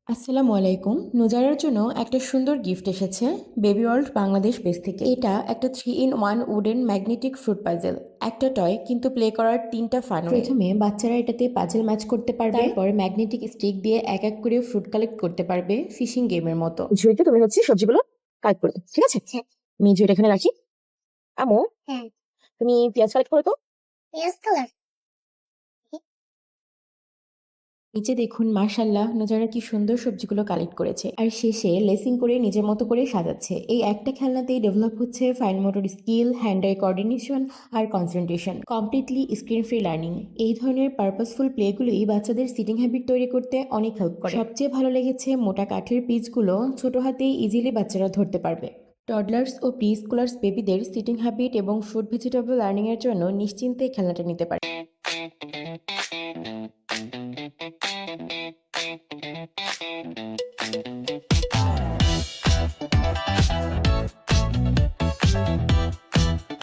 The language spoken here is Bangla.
আসসালামু আলাইকুম। নুজারার জন্য একটা সুন্দর গিফট এসেছে বেবি ওয়ার্ল্ড বাংলাদেশ পেজ থেকে। এটা একটা 3 in 1 wooden magnetic fruit puzzle. একটা টয় কিন্তু প্লে করার 3টা ফান। প্রথমে বাচ্চারা এটাতে পাজল ম্যাচ করতে পারবে, তারপর ম্যাগনেটিক স্টিক দিয়ে এক এক করে ফ্রুট কালেক্ট করতে পারবে ফিশিং গেমের মতো। ঝুড়িতে তুমি সবজিগুলো কালেক্ট করবে, ঠিক আছে? হ্যাঁ। আমি ঝুড়িটা এখানে রাখি। আমু, হ্যাঁ, তুমি পেঁয়াজ কালেক্ট করো তো। পেঁয়াজ কালার। নিচে দেখুন মাশাআল্লাহ নুজারা কি সুন্দর সবজিগুলো কালেক্ট করেছে, আর শেষে লেসিং করে নিজের মতো করে সাজাচ্ছে। এই একটা খেলনাতেই ডেভেলপ হচ্ছে fine motor skill, hand eye coordination আর concentration, completely screen free learning. এই ধরনের পারপাসফুল প্লেগুলোই বাচ্চাদের সিটিং হ্যাবিট তৈরি করতে অনেক হেল্প করে। সবচেয়ে ভালো লেগেছে মোটা কাঠের পিসগুলো ছোট হাতেই ইজিলি বাচ্চারা ধরতে পারবে। টডলার্স ও প্রি স্কুলার্স বেবিদের সিটিং হ্যাবিট এবং ফ্রুট ভেজিটেবল লার্নিংয়ের জন্য নিশ্চিন্তে খেলনাটা নিতে পারে।